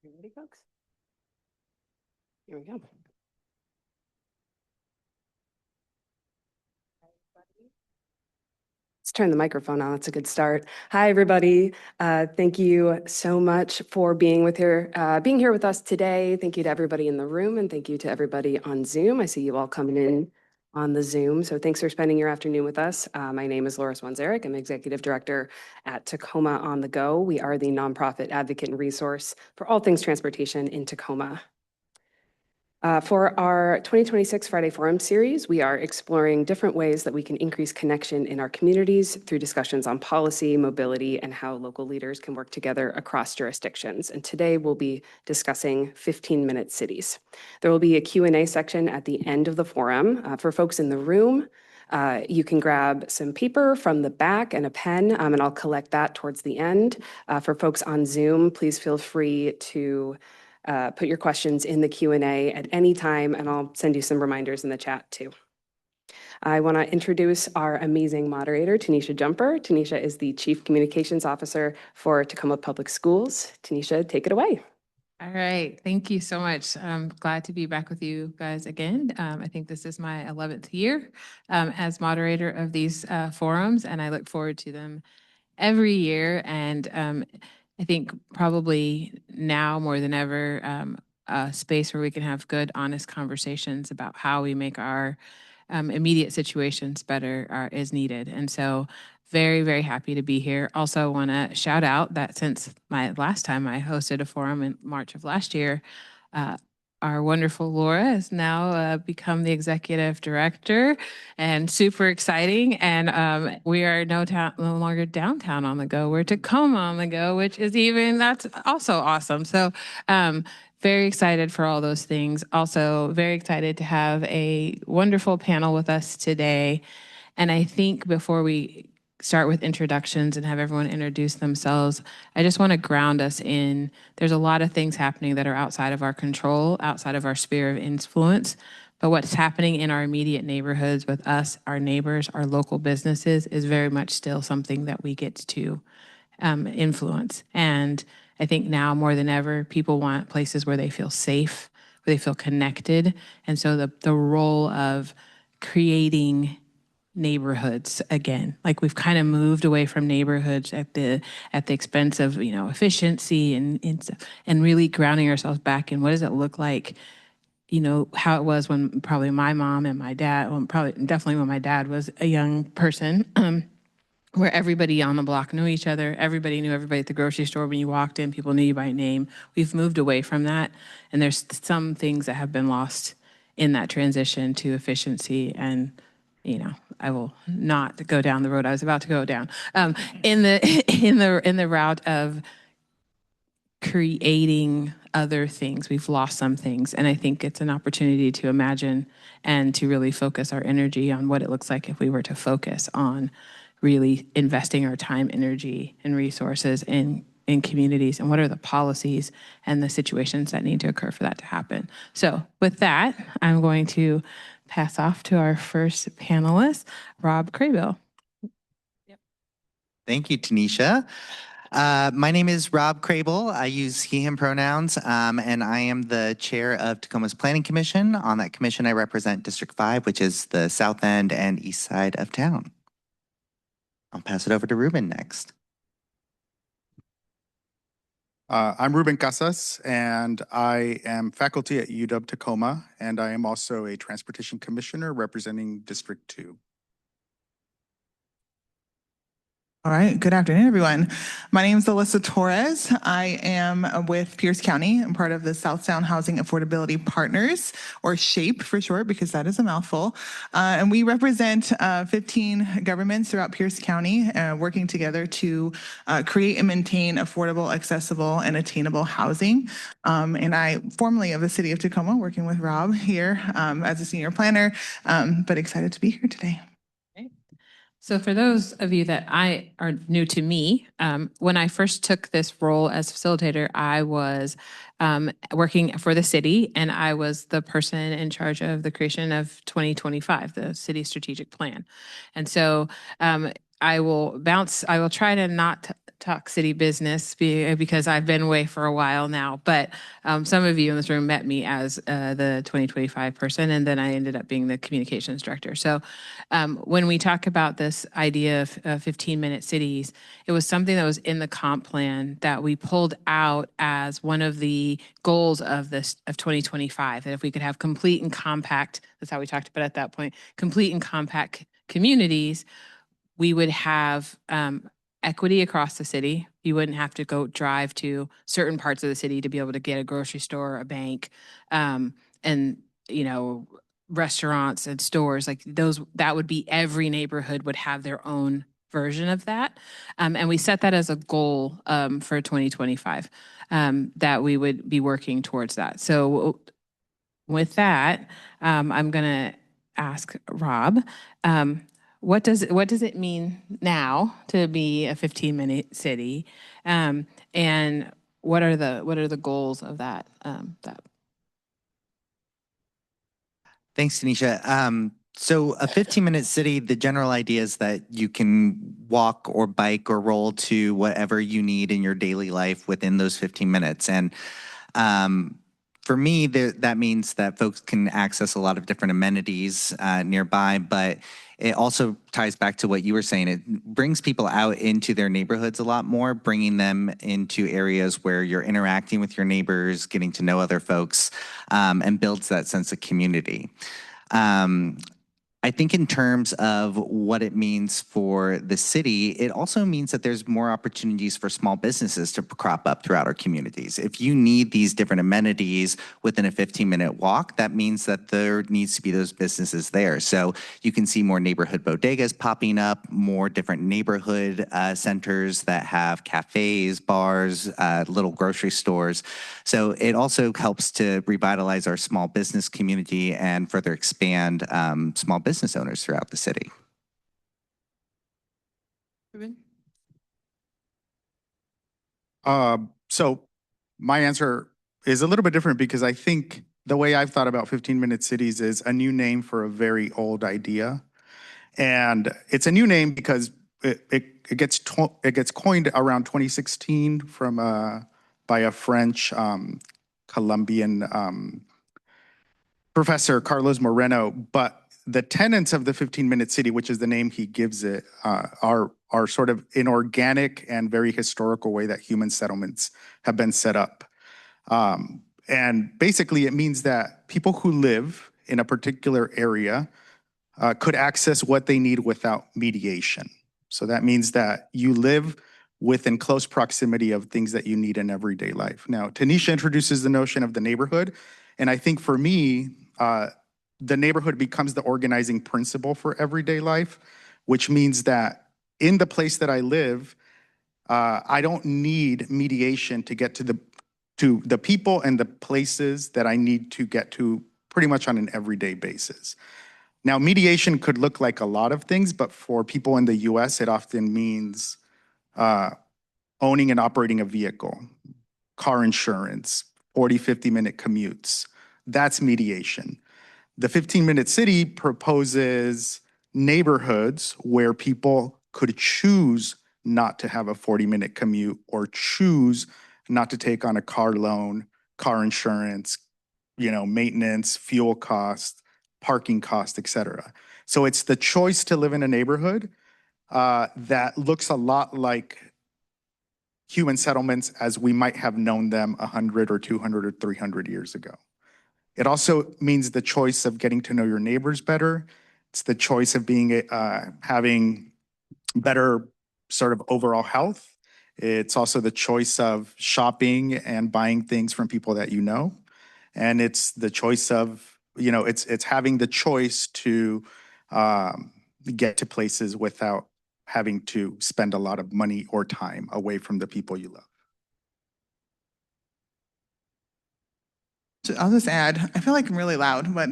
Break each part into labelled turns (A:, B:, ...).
A: You ready, folks? Here we go. Let's turn the microphone on. That's a good start. Hi, everybody. Thank you so much for being here with us today. Thank you to everybody in the room, and thank you to everybody on Zoom. I see you all coming in on the Zoom. So thanks for spending your afternoon with us. My name is Laura Swanzarek. I'm Executive Director at Tacoma on the Go. We are the nonprofit advocate and resource for all things transportation in Tacoma. For our 2026 Friday Forum series, we are exploring different ways that we can increase connection in our communities through discussions on policy, mobility, and how local leaders can work together across jurisdictions. And today we'll be discussing 15-minute cities. There will be a Q&A section at the end of the forum. For folks in the room, you can grab some paper from the back and a pen, and I'll collect that towards the end. For folks on Zoom, please feel free to put your questions in the Q&A at any time, and I'll send you some reminders in the chat too. I want to introduce our amazing moderator, Tanisha Jumper. Tanisha is the Chief Communications Officer for Tacoma Public Schools. Tanisha, take it away.
B: All right. Thank you so much. I'm glad to be back with you guys again. I think this is my 11th year as moderator of these forums, and I look forward to them every year. And I think probably now more than ever, a space where we can have good, honest conversations about how we make our immediate situations better is needed. And so very, very happy to be here. Also want to shout out that since my last time I hosted a forum in March of last year, our wonderful Laura has now become the executive director, and super exciting. And we are no longer downtown on the go. We're Tacoma on the go, which is that's also awesome. So very excited for all those things. Also very excited to have a wonderful panel with us today. And I think before we start with introductions and have everyone introduce themselves, I just want to ground us in, there's a lot of things happening that are outside of our control, outside of our sphere of influence. But what's happening in our immediate neighborhoods with us, our neighbors, our local businesses is very much still something that we get to influence. And I think now more than ever, people want places where they feel safe, where they feel connected. And so the role of creating neighborhoods again, like we've kind of moved away from neighborhoods at the expense of efficiency and really grounding ourselves back in what does it look like, how it was when probably my mom and my dad, definitely when my dad was a young person, where everybody on the block knew each other. Everybody knew everybody at the grocery store. When you walked in, people knew you by name. We've moved away from that. And there's some things that have been lost in that transition to efficiency. And, I will not go down the road I was about to go down. In the route of creating other things, we've lost some things. And I think it's an opportunity to imagine and to really focus our energy on what it looks like if we were to focus on really investing our time, energy, and resources in communities, and what are the policies and the situations that need to occur for that to happen. So with that, I'm going to pass off to our first panelist, Robb Krehbiel.
C: Yep. Thank you, Tanisha. My name is Robb Krehbiel. I use he, him pronouns, and I am the chair of Tacoma's Planning Commission. On that commission, I represent District 5, which is the south end and east side of town. I'll pass it over to Rubén next.
D: I'm Rubén Casas, and I am faculty at UW Tacoma, and I am also a transportation commissioner representing District 2.
E: All right, good afternoon, everyone. My name is Alyssa Torrez. I am with Pierce County. I'm part of the South Sound Housing Affordability Partners, or SHAPE for short, because that is a mouthful. And we represent 15 governments throughout Pierce County, working together to create and maintain affordable, accessible, and attainable housing. And I formerly of the city of Tacoma, working with Robb here as a senior planner, but excited to be here today.
B: So for those of you that are new to me, when I first took this role as facilitator, I was working for the city, and I was the person in charge of the creation of 2025, the city strategic plan. And so I will try to not talk city business because I've been away for a while now, but some of you in this room met me as the 2025 person, and then I ended up being the communications director. So when we talk about this idea of 15-minute cities, it was something that was in the comp plan that we pulled out as one of the goals of 2025. And if we could have complete and compact, that's how we talked about it at that point, complete and compact communities, we would have equity across the city. You wouldn't have to go drive to certain parts of the city to be able to get a grocery store, a bank, and, you know, restaurants and stores like those. That would be every neighborhood would have their own version of that. And we set that as a goal for 2025, that we would be working towards that. So with that, I'm going to ask Robb, what does it mean now to be a 15-minute city, and what are the goals of that?
C: Thanks, Tanisha. So a 15-minute city, the general idea is that you can walk or bike or roll to whatever you need in your daily life within those 15 minutes. And for me, that means that folks can access a lot of different amenities nearby, but it also ties back to what you were saying. It brings people out into their neighborhoods a lot more, bringing them into areas where you're interacting with your neighbors, getting to know other folks, and builds that sense of community. I think in terms of what it means for the city, it also means that there's more opportunities for small businesses to crop up throughout our communities. If you need these different amenities within a 15-minute walk, that means that there needs to be those businesses there. So you can see more neighborhood bodegas popping up, more different neighborhood centers that have cafes, bars, little grocery stores. So it also helps to revitalize our small business community and further expand small business owners throughout the city.
B: Rubén?
D: So my answer is a little bit different because I think the way I've thought about 15-minute cities is a new name for a very old idea. And it's a new name because it gets coined around 2016 from by a French Colombian Professor Carlos Moreno, but the tenets of the 15-minute city, which is the name he gives it, are sort of an organic and very historical way that human settlements have been set up. And basically it means that people who live in a particular area could access what they need without mediation. So that means that you live within close proximity of things that you need in everyday life. Now, Tanisha introduces the notion of the neighborhood. And I think for me, the neighborhood becomes the organizing principle for everyday life, which means that in the place that I live, I don't need mediation to get to the people and the places that I need to get to pretty much on an everyday basis. Now, mediation could look like a lot of things, but for people in the US, it often means owning and operating a vehicle, car insurance, 40, 50-minute commutes. That's mediation. The 15-minute city proposes neighborhoods where people could choose not to have a 40-minute commute or choose not to take on a car loan, car insurance, maintenance, fuel costs, parking costs, et cetera. So it's the choice to live in a neighborhood that looks a lot like human settlements as we might have known them 100 or 200 or 300 years ago. It also means the choice of getting to know your neighbors better. It's the choice of having better sort of overall health. It's also the choice of shopping and buying things from people that you know. And it's the choice of, it's having the choice to get to places without having to spend a lot of money or time away from the people you love.
E: I'll just add, I feel like I'm really loud, but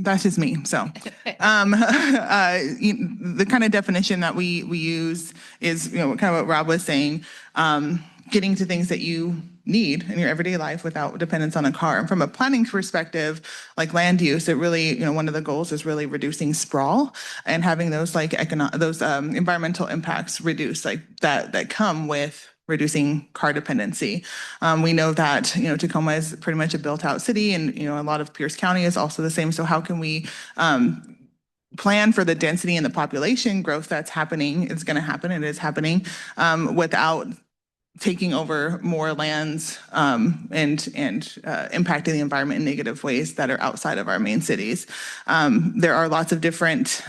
E: that's just me. So the kind of definition that we use is, kind of what Robb was saying. getting to things that you need in your everyday life without dependence on a car. And from a planning perspective, like land use, it really, one of the goals is really reducing sprawl and having those environmental impacts reduced, like that come with reducing car dependency. We know that, Tacoma is pretty much a built out city, and, a lot of Pierce County is also the same. So how can we plan for the density and the population growth that's happening? It's going to happen. It is happening without taking over more lands and impacting the environment in negative ways that are outside of our main cities. There are lots of different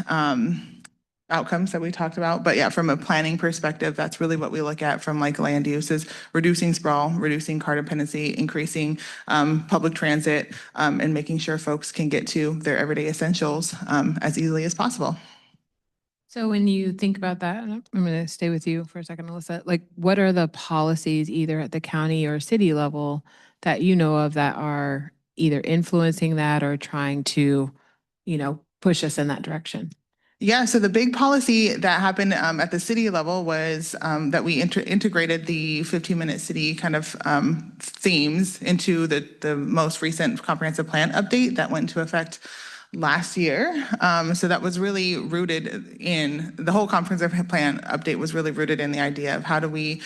E: outcomes that we talked about, but yeah, from a planning perspective, that's really what we look at from like land use is reducing sprawl, reducing car dependency, increasing public transit, and making sure folks can get to their everyday essentials as easily as possible.
B: So when you think about that, and I'm going to stay with you for a second, Alyssa, like what are the policies either at the county or city level that you know of that are either influencing that or trying to, push us in that direction?
E: Yeah, so the big policy that happened at the city level was that we integrated the 15-minute city kind of themes into the most recent comprehensive plan update that went into effect last year. So that was really rooted in the whole comprehensive plan update was really rooted in the idea of how do we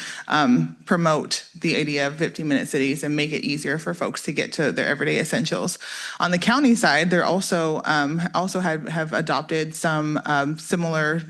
E: promote the idea of 15-minute cities and make it easier for folks to get to their everyday essentials. On the county side, they're also have adopted some similar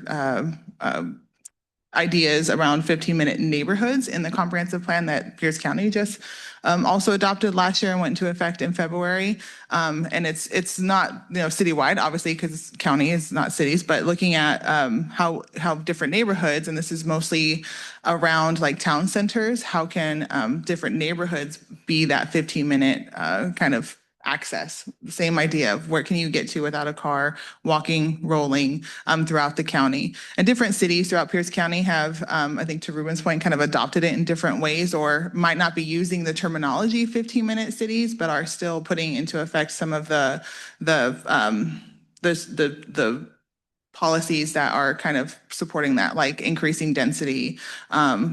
E: ideas around 15-minute neighborhoods in the comprehensive plan that Pierce County just also adopted last year and went into effect in February. And it's not citywide, obviously, because county is not cities, but looking at how different neighborhoods, and this is mostly around like town centers, how can different neighborhoods be that 15-minute kind of access. Same idea of where can you get to without a car, walking, rolling throughout the county. And different cities throughout Pierce County have, I think to Ruben's point, kind of adopted it in different ways, or might not be using the terminology 15-minute cities, but are still putting into effect some of the policies that are kind of supporting that, like increasing density,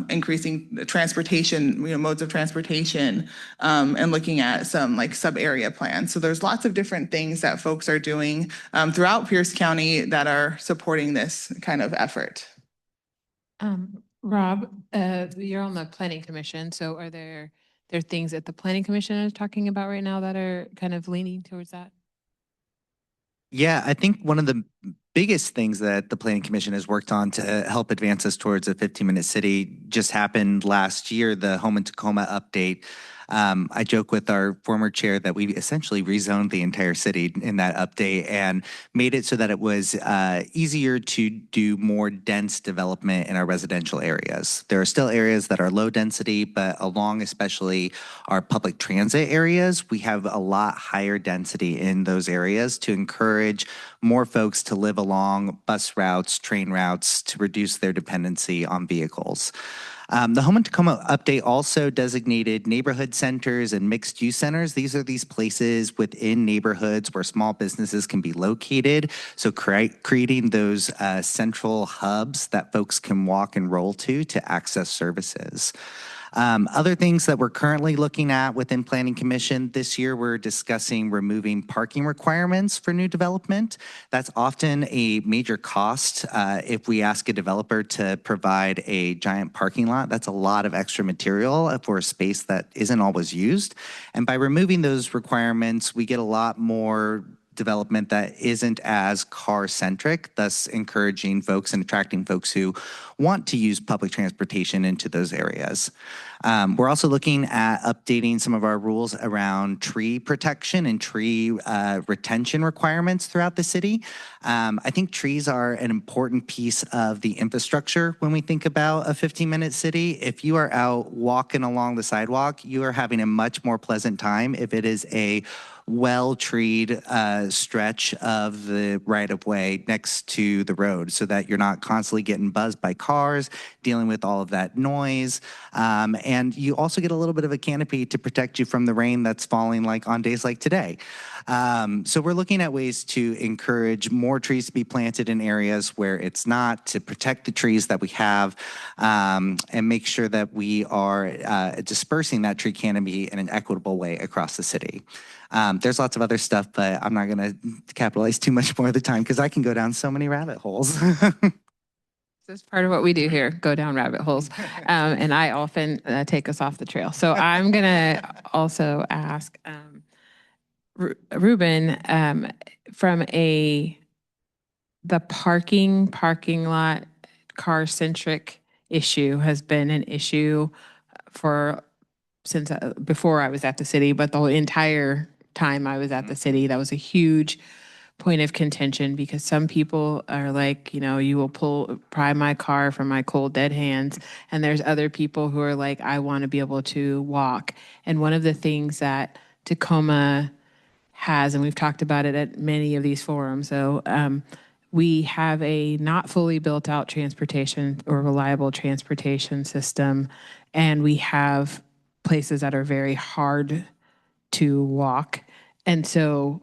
E: increasing transportation, modes of transportation, and looking at some like sub-area plans. So there's lots of different things that folks are doing throughout Pierce County that are supporting this kind of effort.
B: Rob, you're on the Planning Commission. So are there things that the Planning Commission is talking about right now that are kind of leaning towards that?
C: Yeah, I think one of the biggest things that the Planning Commission has worked on to help advance us towards a 15-minute city just happened last year, the Home in Tacoma update. I joke with our former chair that we essentially rezoned the entire city in that update and made it so that it was easier to do more dense development in our residential areas. There are still areas that are low density, but along especially our public transit areas, we have a lot higher density in those areas to encourage more folks to live along bus routes, train routes, to reduce their dependency on vehicles. The Home in Tacoma update also designated neighborhood centers and mixed-use centers. These are these places within neighborhoods where small businesses can be located. So creating those central hubs that folks can walk and roll to access services. Other things that we're currently looking at within Planning Commission this year, we're discussing removing parking requirements for new development. That's often a major cost. If we ask a developer to provide a giant parking lot, that's a lot of extra material for a space that isn't always used. And by removing those requirements, we get a lot more development that isn't as car-centric, thus encouraging folks and attracting folks who want to use public transportation into those areas. We're also looking at updating some of our rules around tree protection and tree retention requirements throughout the city. I think trees are an important piece of the infrastructure when we think about a 15-minute city. If you are out walking along the sidewalk, you are having a much more pleasant time if it is a well-treed stretch of the right-of-way next to the road so that you're not constantly getting buzzed by cars, dealing with all of that noise. And you also get a little bit of a canopy to protect you from the rain that's falling like on days like today. So we're looking at ways to encourage more trees to be planted in areas where it's not, to protect the trees that we have, and make sure that we are dispersing that tree canopy in an equitable way across the city. There's lots of other stuff, but I'm not going to capitalize too much more of the time because I can go down so many rabbit holes.
B: This is part of what we do here, go down rabbit holes. And I often take us off the trail. So I'm going to also ask Rubén, from the parking lot, car-centric issue has been an issue since before I was at the city, but the whole entire time I was at the city, that was a huge point of contention because some people are like, you will pry my car from my cold dead hands. And there's other people who are like, I want to be able to walk. And one of the things that Tacoma has, and we've talked about it at many of these forums, so we have a not fully built out transportation or reliable transportation system. And we have places that are very hard to walk. And so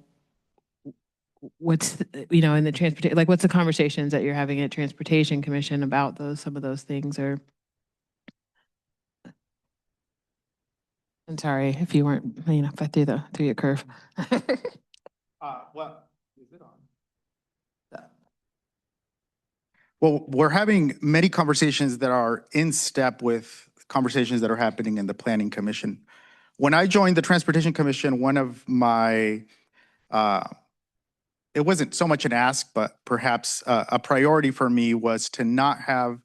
B: what's in the transportation, like what's the conversations that you're having at Transportation Commission about some of those things? Or I'm sorry if you weren't, if I threw your curve.
D: Well, is it on? Well, we're having many conversations that are in step with conversations that are happening in the Planning Commission. When I joined the Transportation Commission, one of my it wasn't so much an ask, but perhaps a priority for me was to not have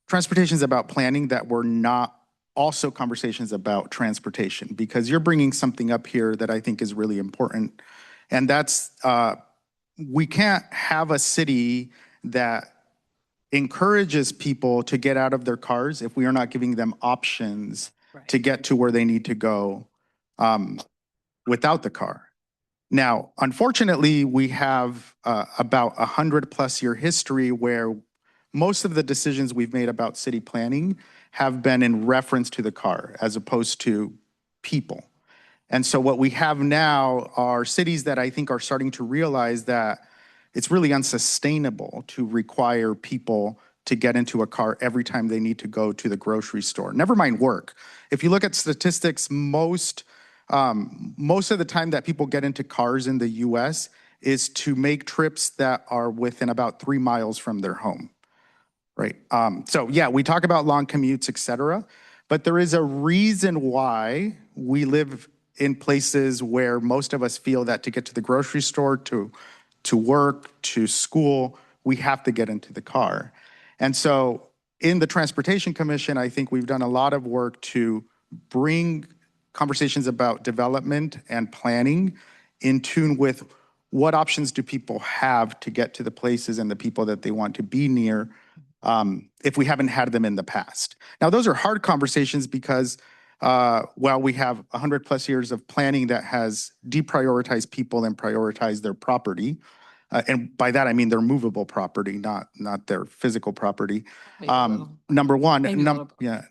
D: transportations about planning that were not also conversations about transportation, because you're bringing something up here that I think is really important. And that's, we can't have a city that encourages people to get out of their cars if we are not giving them options to get to where they need to go without the car. Now, unfortunately, we have about 100+ year history where most of the decisions we've made about city planning have been in reference to the car as opposed to people. And so what we have now are cities that I think are starting to realize that it's really unsustainable to require people to get into a car every time they need to go to the grocery store, never mind work. If you look at statistics, most of the time that people get into cars in the US is to make trips that are within about 3 miles from their home, right? So yeah, we talk about long commutes, et cetera, but there is a reason why we live in places where most of us feel that to get to the grocery store, to work, to school, we have to get into the car. And so in the Transportation Commission, I think we've done a lot of work to bring conversations about development and planning in tune with what options do people have to get to the places and the people that they want to be near if we haven't had them in the past. Now, those are hard conversations because while we have 100+ years of planning that has deprioritized people and prioritized their property, and by that I mean their movable property, not their physical property. Number one,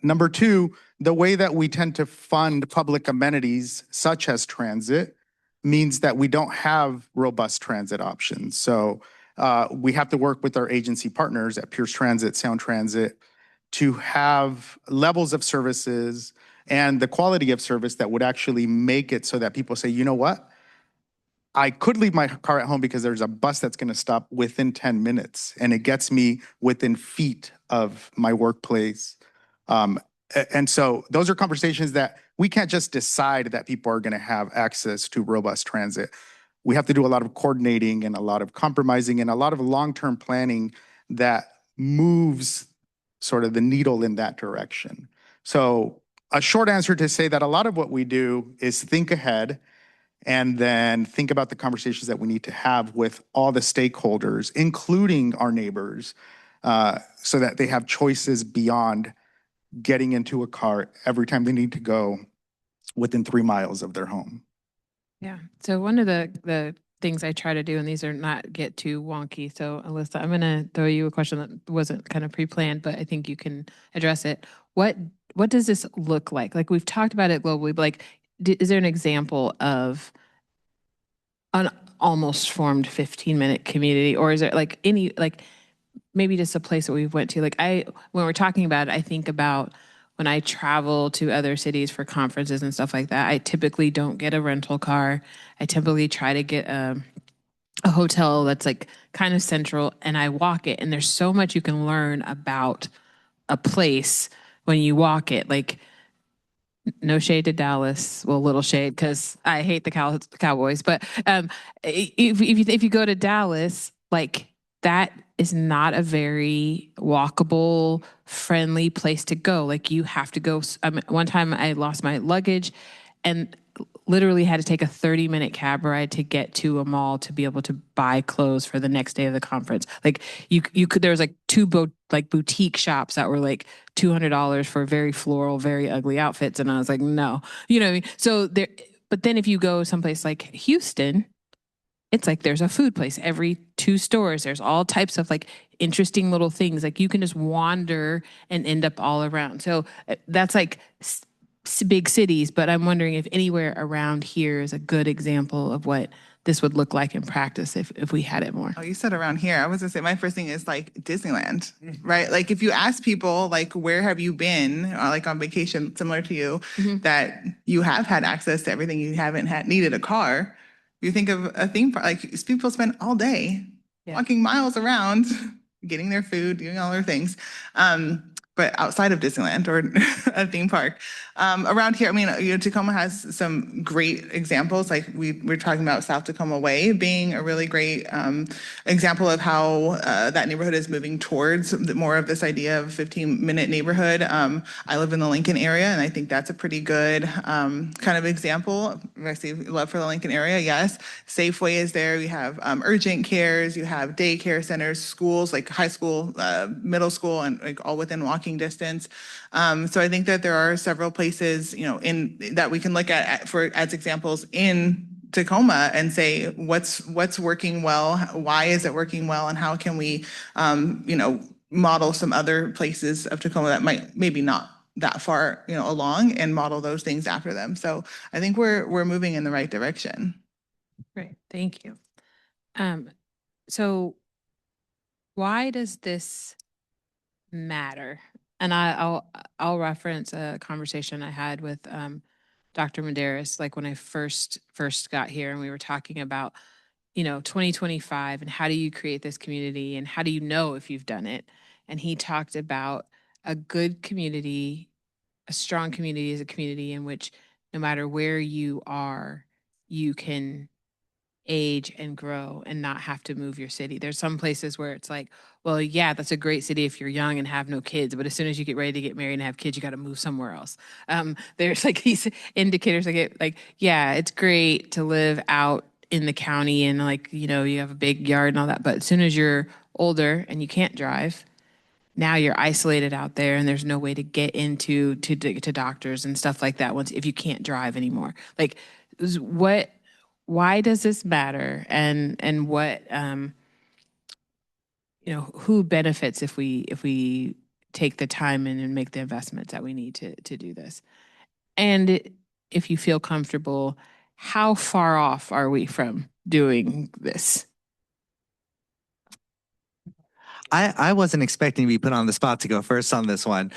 D: number two, the way that we tend to fund public amenities such as transit means that we don't have robust transit options. So we have to work with our agency partners at Pierce Transit, Sound Transit, to have levels of services and the quality of service that would actually make it so that people say, you know what? I could leave my car at home because there's a bus that's going to stop within 10 minutes and it gets me within feet of my workplace. And so those are conversations that we can't just decide that people are going to have access to robust transit. We have to do a lot of coordinating and a lot of compromising and a lot of long-term planning that moves sort of the needle in that direction. So a short answer to say that a lot of what we do is think ahead and then think about the conversations that we need to have with all the stakeholders, including our neighbors, so that they have choices beyond getting into a car every time they need to go within 3 miles of their home.
B: Yeah. So one of the things I try to do, and these are not get too wonky. So Alyssa, I'm going to throw you a question that wasn't kind of pre-planned, but I think you can address it. What does this look like? Like we've talked about it globally, but like, is there an example of an almost formed 15-minute community, or is it like any, like maybe just a place that we went to? Like when we're talking about it, I think about when I travel to other cities for conferences and stuff like that, I typically don't get a rental car. I typically try to get a hotel that's like kind of central, and I walk it, and there's so much you can learn about a place when you walk it. Like, no shade to Dallas. Well, little shade because I hate the Cowboys. But if you go to Dallas, like that is not a very walkable, friendly place to go. Like you have to go. One time I lost my luggage, and literally had to take a 30-minute cab ride to get to a mall to be able to buy clothes for the next day of the conference. Like you could, there was like two boutique shops that were like $200 for very floral, very ugly outfits. And I was like, no, you know what I mean? So there, but then if you go someplace like Houston, it's like there's a food place every 2 stores. There's all types of like interesting little things. Like you can just wander and end up all around. So that's like big cities, but I'm wondering if anywhere around here is a good example of what this would look like in practice if we had it more.
E: Oh, you said around here. I was gonna say my first thing is like Disneyland, right? Like if you ask people like where have you been, like on vacation, similar to you, that you have had access to everything, you haven't had needed a car. You think of a theme park, like people spend all day walking miles around, getting their food, doing all their things. But outside of Disneyland or a theme park, around here, I mean, you know, Tacoma has some great examples. Like we're talking about South Tacoma Way being a really great example of how that neighborhood is moving towards more of this idea of 15-minute neighborhood. I live in the Lincoln area, and I think that's a pretty good kind of example. I see love for the Lincoln area, yes. Safeway is there. We have urgent cares. You have daycare centers, schools like high school, middle school, and like all within walking distance. So I think that there are several places, you know, in that we can look at for as examples in Tacoma and say what's working well, why is it working well, and how can we, you know, model some other places of Tacoma that might maybe not that far, you know, along, and model those things after them. So I think we're moving in the right direction.
B: Great, thank you. So why does this matter? And I'll reference a conversation I had with Dr. Medeiros, like when I first got here, and we were talking about, you know, 2025 and how do you create this community and how do you know if you've done it? And he talked about a good community, a strong community is a community in which no matter where you are, you can age and grow and not have to move your city. There's some places where it's like, well, yeah, that's a great city if you're young and have no kids, but as soon as you get ready to get married and have kids, you got to move somewhere else. There's like these indicators like, yeah, it's great to live out in the county and like, you know, you have a big yard and all that, but as soon as you're older and you can't drive, now you're isolated out there and there's no way to get into to doctors and stuff like that if you can't drive anymore. Like why does this matter, and what you know, who benefits if we take the time and make the investments that we need to do this? And if you feel comfortable, how far off are we from doing this?
C: I wasn't expecting to be put on the spot to go first on this one.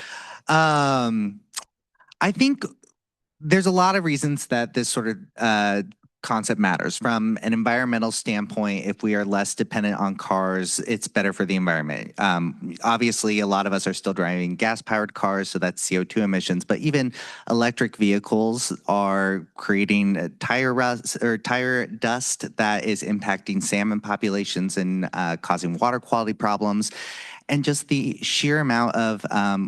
C: I think there's a lot of reasons that this sort of concept matters. From an environmental standpoint, if we are less dependent on cars, it's better for the environment. Obviously, a lot of us are still driving gas-powered cars, so that's CO2 emissions, but even electric vehicles are creating tire dust that is impacting salmon populations and causing water quality problems. And just the sheer amount of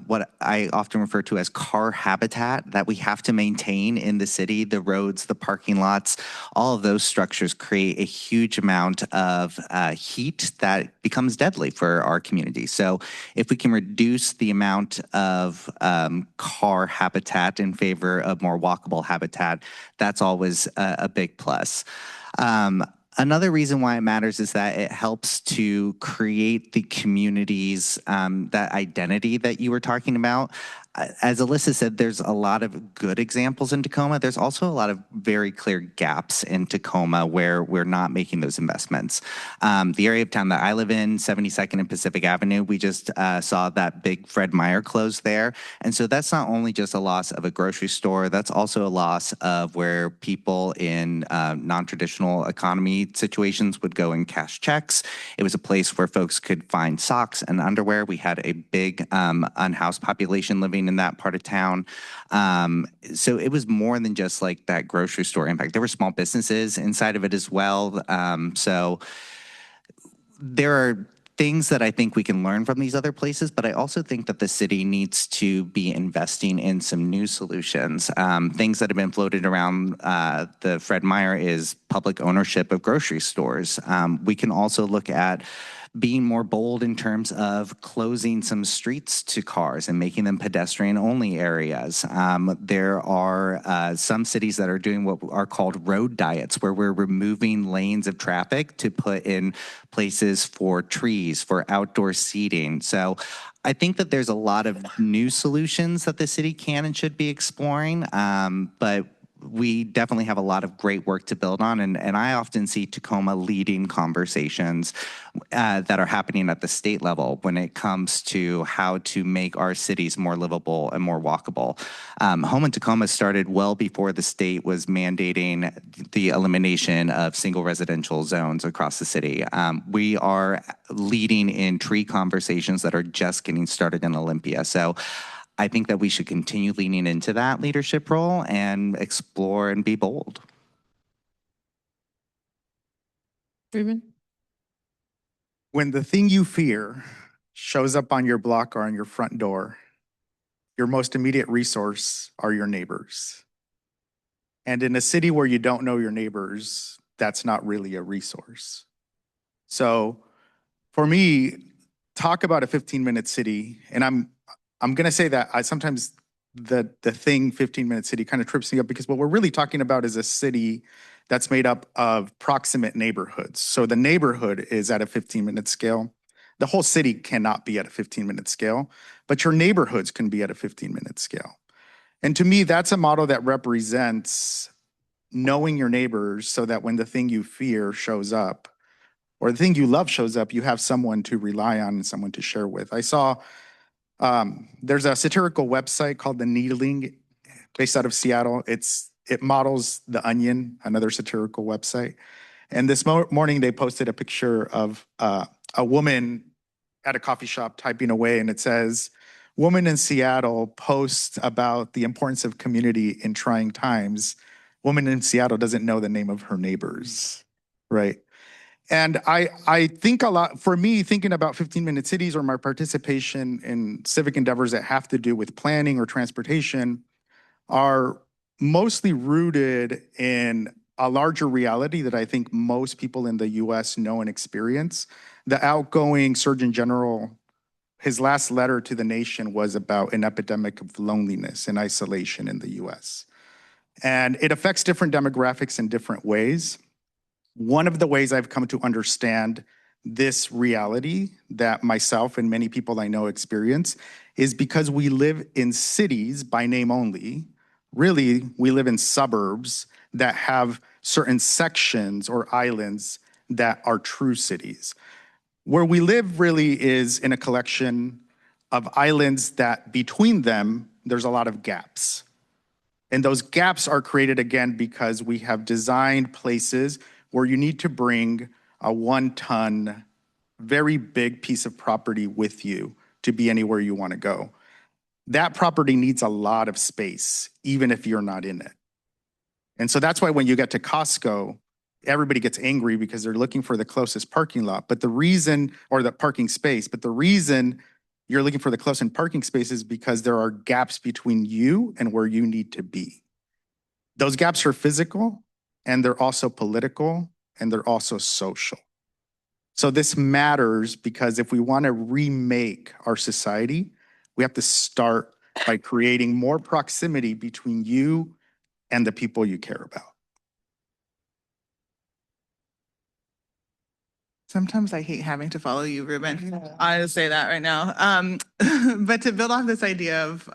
C: what I often refer to as car habitat that we have to maintain in the city, the roads, the parking lots, all of those structures create a huge amount of heat that becomes deadly for our community. So if we can reduce the amount of car habitat in favor of more walkable habitat, that's always a big plus. Another reason why it matters is that it helps to create the communities, that identity that you were talking about. as Alyssa said, there's a lot of good examples in Tacoma. There's also a lot of very clear gaps in Tacoma where we're not making those investments. The area of town that I live in, 72nd and Pacific Avenue, we just saw that big Fred Meyer close there. And so that's not only just a loss of a grocery store, that's also a loss of where people in non-traditional economy situations would go and cash checks. It was a place where folks could find socks and underwear. We had a big unhoused population living in that part of town. So it was more than just like that grocery store impact. There were small businesses inside of it as well. So there are things that I think we can learn from these other places, but I also think that the city needs to be investing in some new solutions. Things that have been floated around the Fred Meyer is public ownership of grocery stores. We can also look at being more bold in terms of closing some streets to cars and making them pedestrian-only areas. There are some cities that are doing what are called road diets, where we're removing lanes of traffic to put in places for trees, for outdoor seating. So I think that there's a lot of new solutions that the city can and should be exploring, but we definitely have a lot of great work to build on, and I often see Tacoma leading conversations that are happening at the state level when it comes to how to make our cities more livable and more walkable. Home in Tacoma started well before the state was mandating the elimination of single residential zones across the city. We are leading in tree conversations that are just getting started in Olympia. So I think that we should continue leaning into that leadership role and explore and be bold.
B: Rubén?
D: When the thing you fear shows up on your block or on your front door, your most immediate resource are your neighbors. And in a city where you don't know your neighbors, that's not really a resource. So for me, talk about a 15-minute city, and I'm going to say that sometimes the thing 15-minute city kind of trips me up, because what we're really talking about is a city that's made up of proximate neighborhoods. So the neighborhood is at a 15-minute scale. The whole city cannot be at a 15-minute scale, but your neighborhoods can be at a 15-minute scale. And to me, that's a model that represents knowing your neighbors so that when the thing you fear shows up, or the thing you love shows up, you have someone to rely on and someone to share with. I saw there's a satirical website called The Needling, based out of Seattle. It models The Onion, another satirical website. And this morning they posted a picture of a woman at a coffee shop typing away, and it says, "Woman in Seattle posts about the importance of community in trying times. Woman in Seattle doesn't know the name of her neighbors," right? And I think a lot, for me, thinking about 15-minute cities or my participation in civic endeavors that have to do with planning or transportation are mostly rooted in a larger reality that I think most people in the US know and experience. The outgoing Surgeon General, his last letter to the nation was about an epidemic of loneliness and isolation in the US. And it affects different demographics in different ways. One of the ways I've come to understand this reality that myself and many people I know experience is because we live in cities by name only. Really, we live in suburbs that have certain sections or islands that are true cities. Where we live really is in a collection of islands that between them, there's a lot of gaps. And those gaps are created again because we have designed places where you need to bring a 1-ton, very big piece of property with you to be anywhere you want to go. That property needs a lot of space, even if you're not in it. And so that's why when you get to Costco, everybody gets angry because they're looking for the closest parking lot. But the reason, or the parking space, but the reason you're looking for the closest parking space is because there are gaps between you and where you need to be. Those gaps are physical, and they're also political, and they're also social. So this matters because if we want to remake our society, we have to start by creating more proximity between you and the people you care about.
E: Sometimes I hate having to follow you, Rubén. I just say that right now. But to build off this idea of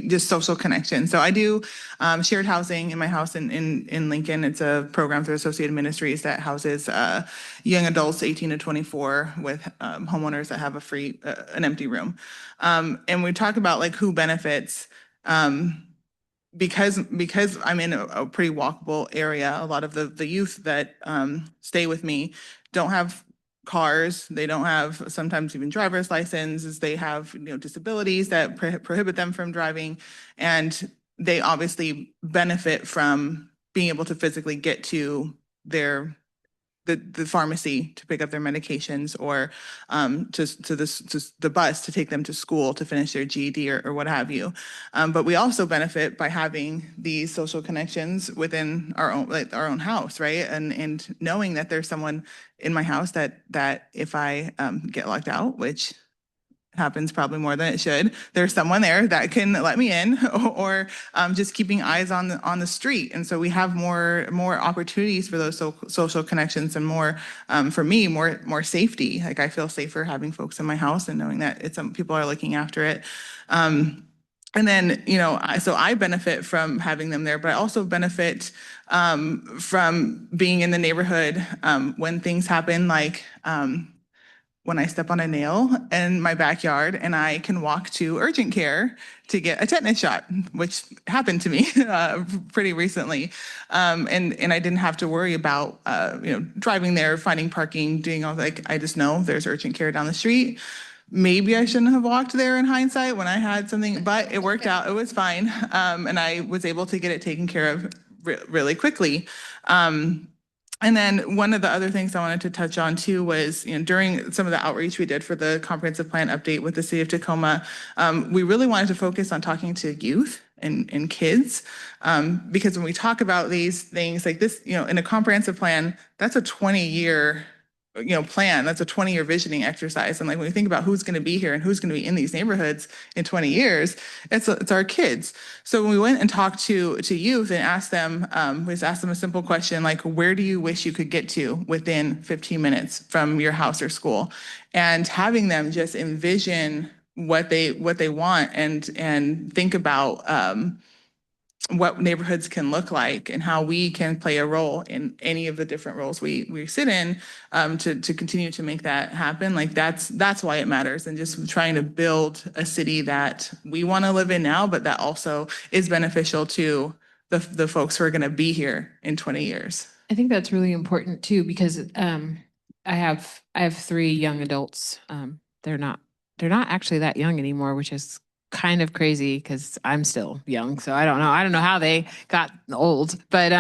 E: just social connection. So I do shared housing in my house in Lincoln. It's a program through Associated Ministries that houses young adults 18 to 24 with homeowners that have a free, an empty room. And we talk about like who benefits. Because I'm in a pretty walkable area, a lot of the youth that stay with me don't have cars. They don't have sometimes even driver's licenses. They have disabilities that prohibit them from driving, and they obviously benefit from being able to physically get to their the pharmacy to pick up their medications, or to the bus to take them to school to finish their GED or what have you. But we also benefit by having these social connections within our own house, right? And knowing that there's someone in my house that if I get locked out, which happens probably more than it should, there's someone there that can let me in, or just keeping eyes on the street. And so we have more opportunities for those social connections, and more, for me, more safety. Like I feel safer having folks in my house and knowing that people are looking after it. And then, so I benefit from having them there, but I also benefit from being in the neighborhood when things happen, like when I step on a nail in my backyard and I can walk to urgent care to get a tetanus shot, which happened to me pretty recently. And I didn't have to worry about, driving there, finding parking, doing all I just know there's urgent care down the street. Maybe I shouldn't have walked there in hindsight when I had something, but it worked out. It was fine. And I was able to get it taken care of really quickly. And then one of the other things I wanted to touch on too was, during some of the outreach we did for the comprehensive plan update with the city of Tacoma, we really wanted to focus on talking to youth and kids, because when we talk about these things like this, in a comprehensive plan, that's a 20-year plan. That's a 20-year visioning exercise. And like when we think about who's going to be here and who's going to be in these neighborhoods in 20 years, it's our kids. So when we went and talked to youth and asked them, we just asked them a simple question like, where do you wish you could get to within 15 minutes from your house or school? And having them just envision what they want and think about what neighborhoods can look like and how we can play a role in any of the different roles we sit in, to continue to make that happen. Like that's why it matters, and just trying to build a city that we want to live in now, but that also is beneficial to the folks who are going to be here in 20 years.
B: I think that's really important too, because I have 3 young adults. They're not actually that young anymore, which is kind of crazy because I'm still young. So I don't know how they got old. But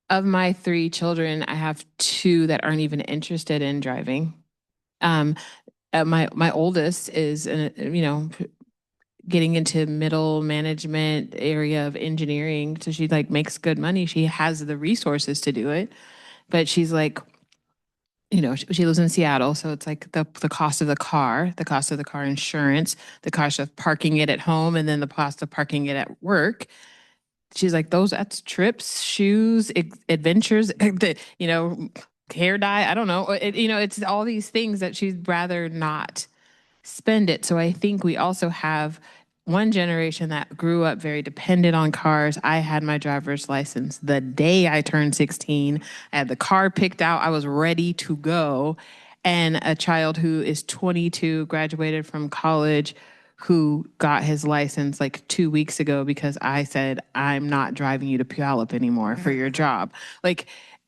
B: of my 3 children, I have 2 that aren't even interested in driving. My oldest is getting into middle management area of engineering. So she makes good money. She has the resources to do it. But she's like, she lives in Seattle, so it's like the cost of the car insurance, the cost of parking it at home, and then the cost of parking it at work. She's like, that's trips, shoes, adventures, hair dye. I don't know. It's all these things that she'd rather not spend it. So I think we also have one generation that grew up very dependent on cars. I had my driver's license the day I turned 16. I had the car picked out. I was ready to go. And a child who is 22, graduated from college, who got his license 2 weeks ago because I said, I'm not driving you to Puyallup anymore for your job.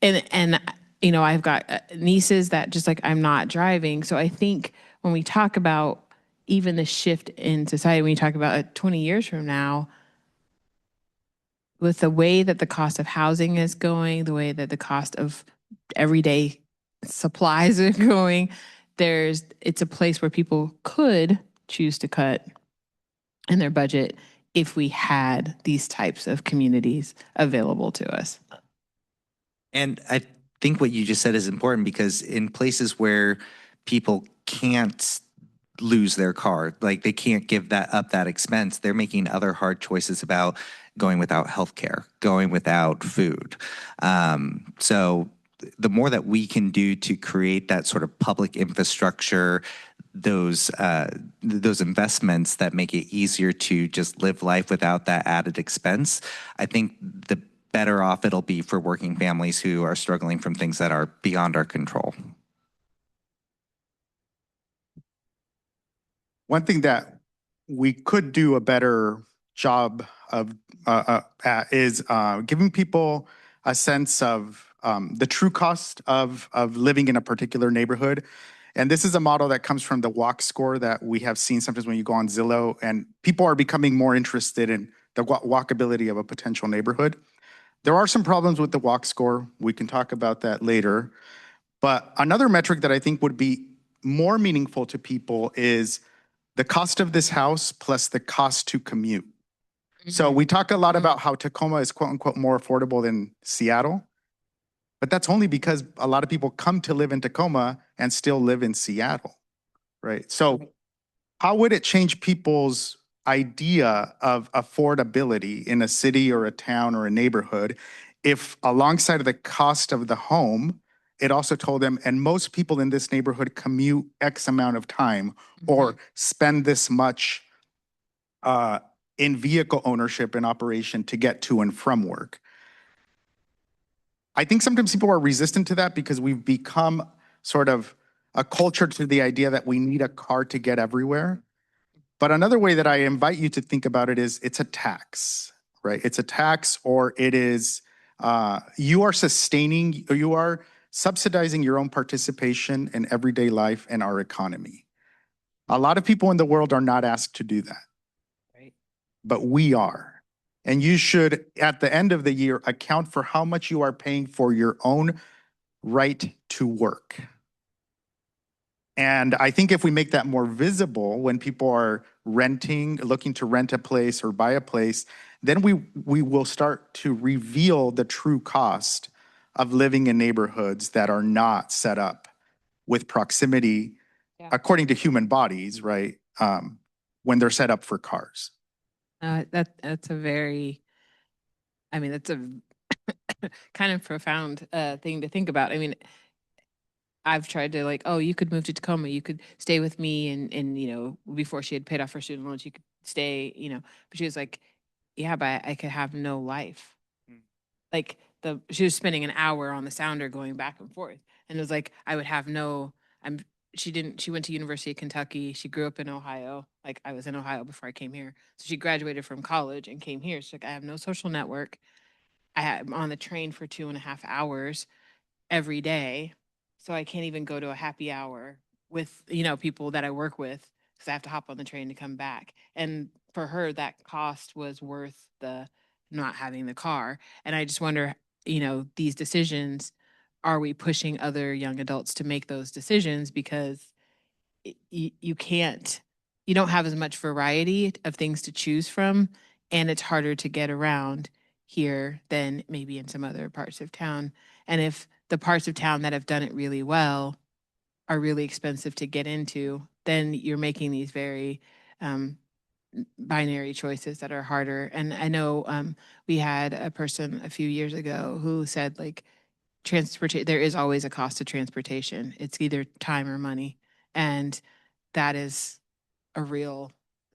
B: And I've got nieces that just I'm not driving. So I think when we talk about even the shift in society, when you talk about 20 years from now, with the way that the cost of housing is going, the way that the cost of everyday supplies are going, it's a place where people could choose to cut in their budget if we had these types of communities available to us.
C: And I think what you just said is important, because in places where people can't lose their car, they can't give that expense, they're making other hard choices about going without healthcare, going without food. So the more that we can do to create that sort of public infrastructure, those investments that make it easier to just live life without that added expense, I think the better off it'll be for working families who are struggling from things that are beyond our control.
D: One thing that we could do a better job of is giving people a sense of the true cost of living in a particular neighborhood. And this is a model that comes from the walk score that we have seen sometimes when you go on Zillow, and people are becoming more interested in the walkability of a potential neighborhood. There are some problems with the walk score. We can talk about that later. But another metric that I think would be more meaningful to people is the cost of this house plus the cost to commute. So we talk a lot about how Tacoma is quote unquote more affordable than Seattle, but that's only because a lot of people come to live in Tacoma and still live in Seattle, right? So how would it change people's idea of affordability in a city or a town or a neighborhood if alongside of the cost of the home, it also told them, and most people in this neighborhood commute X amount of time or spend this much in vehicle ownership and operation to get to and from work. I think sometimes people are resistant to that because we've become sort of a culture to the idea that we need a car to get everywhere. But another way that I invite you to think about it is it's a tax, right? It's a tax, or it is, you are sustaining, or you are subsidizing your own participation in everyday life and our economy. A lot of people in the world are not asked to do that. Right. But we are. And you should, at the end of the year, account for how much you are paying for your own right to work. And I think if we make that more visible when people are renting, looking to rent a place or buy a place, then we will start to reveal the true cost of living in neighborhoods that are not set up with proximity, according to human bodies, right? When they're set up for cars.
B: That's a very, I mean, that's a kind of profound thing to think about. I mean, I've tried to like, oh, you could move to Tacoma, you could stay with me, and you know, before she had paid off her student loans, you could stay, you know. But she was like, yeah, but I could have no life. Like she was spending an hour on the sounder going back and forth, and it was like I would have no. She went to University of Kentucky. She grew up in Ohio. Like I was in Ohio before I came here. So she graduated from college and came here. She's like, I have no social network. I'm on the train for 2.5 hours every day. So I can't even go to a happy hour with, you know, people that I work with because I have to hop on the train to come back. And for her, that cost was worth the not having the car. And I just wonder, you know, these decisions, are we pushing other young adults to make those decisions? Because you can't, you don't have as much variety of things to choose from, and it's harder to get around here than maybe in some other parts of town. And if the parts of town that have done it really well are really expensive to get into, then you're making these very binary choices that are harder. And I know we had a person a few years ago who said, like, there is always a cost to transportation. It's either time or money. And that is a real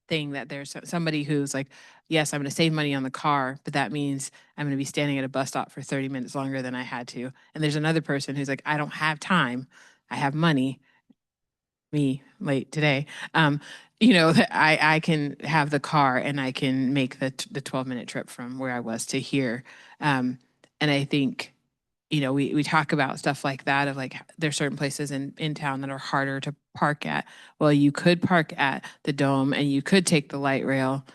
B: thing, that there's somebody who's like, yes, I'm going to save money on the car, but that means I'm going to be standing at a bus stop for 30 minutes longer than I had to. And there's another person who's like, I don't have time. I have money. Me late today. You know, that I can have the car and I can make the 12-minute trip from where I was to here. And I think, you know, we talk about stuff like that, of like, there's certain places in town that are harder to park at. Well, you could park at the Dome and you could take the light rail,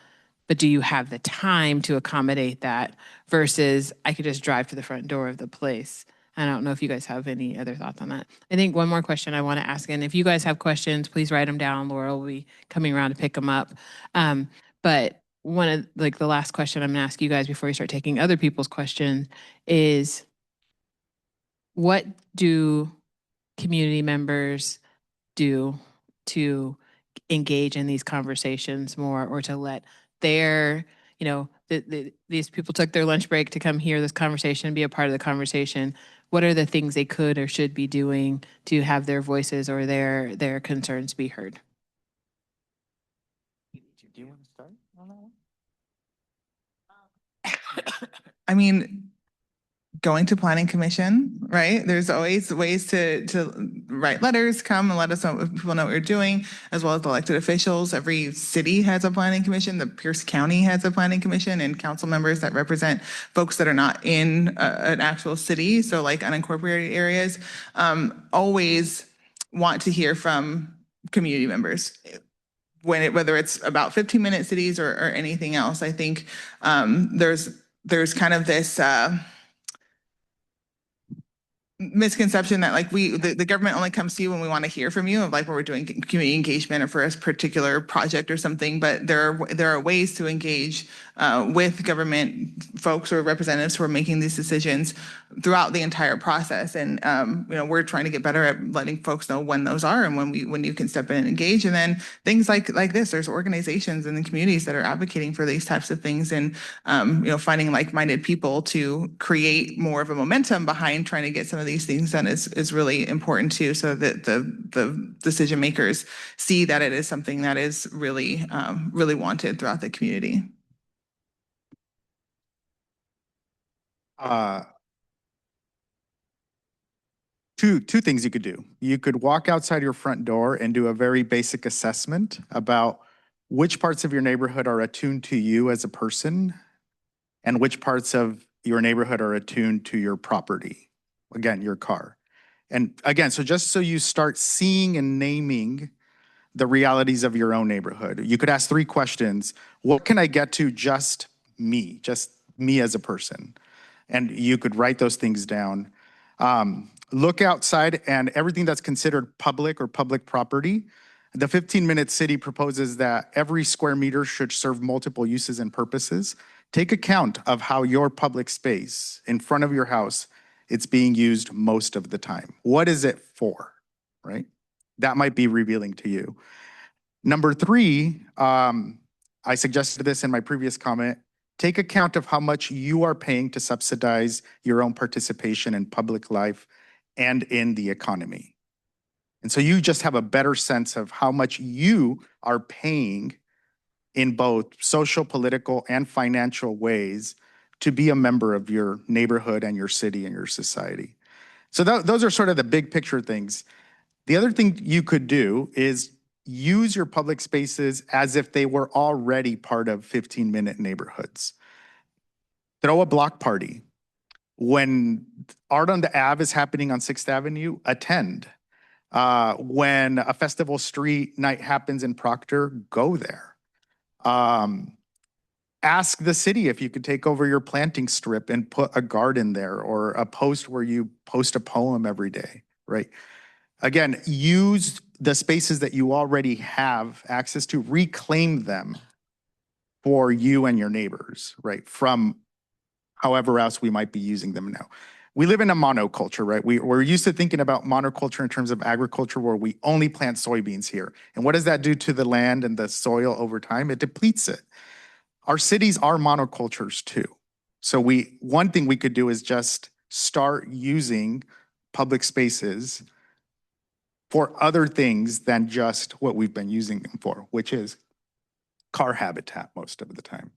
B: but do you have the time to accommodate that versus I could just drive to the front door of the place? I don't know if you guys have any other thoughts on that. I think one more question I want to ask, and if you guys have questions, please write them down. Laura will be coming around to pick them up. But one of, like, the last question I'm going to ask you guys before we start taking other people's questions is, what do community members do to engage in these conversations more, or to let their, you know, these people took their lunch break to come hear this conversation, be a part of the conversation. what are the things they could or should be doing to have their voices or their concerns be heard.
C: Do you want to start on that one?
E: I mean, going to planning commission, right? There's always ways to write letters, come and let us know if people know what you're doing, as well as elected officials. Every city has a planning commission. The Pierce County has a planning commission and council members that represent folks that are not in an actual city. So like unincorporated areas, always want to hear from community members. Whether it's about 15-minute cities or anything else, I think there's kind of this misconception that like the government only comes to you when we want to hear from you, of like when we're doing community engagement or for a particular project or something. But there are ways to engage with government folks or representatives who are making these decisions throughout the entire process. And we're trying to get better at letting folks know when those are and when you can step in and engage. And then things like this, there's organizations in the communities that are advocating for these types of things, and finding like-minded people to create more of a momentum behind trying to get some of these things done is really important too, so that the decision makers see that it is something that is really really wanted throughout the community.
D: Two things you could do. You could walk outside your front door and do a very basic assessment about which parts of your neighborhood are attuned to you as a person and which parts of your neighborhood are attuned to your property. Again, your car. And again, so just so you start seeing and naming the realities of your own neighborhood, you could ask 3 questions. What can I get to just me as a person? And you could write those things down. Look outside, and everything that's considered public or public property, the 15-minute city proposes that every square meter should serve multiple uses and purposes. Take account of how your public space in front of your house, it's being used most of the time. What is it for, right? That might be revealing to you. Number 3, I suggested this in my previous comment, take account of how much you are paying to subsidize your own participation in public life and in the economy. And so you just have a better sense of how much you are paying in both social, political, and financial ways to be a member of your neighborhood and your city and your society. So those are sort of the big picture things. The other thing you could do is use your public spaces as if they were already part of 15-minute neighborhoods. Throw a block party. When Art on the Ave is happening on 6th Avenue, attend. When a festival street night happens in Proctor, go there. Ask the city if you could take over your planting strip and put a garden there, or a post where you post a poem every day, right? Again, use the spaces that you already have access to, reclaim them for you and your neighbors, right? From however else we might be using them now. We live in a monoculture, right? We're used to thinking about monoculture in terms of agriculture, where we only plant soybeans here. And what does that do to the land and the soil over time? It depletes it. Our cities are monocultures too. So one thing we could do is just start using public spaces for other things than just what we've been using them for, which is car habitat most of the time.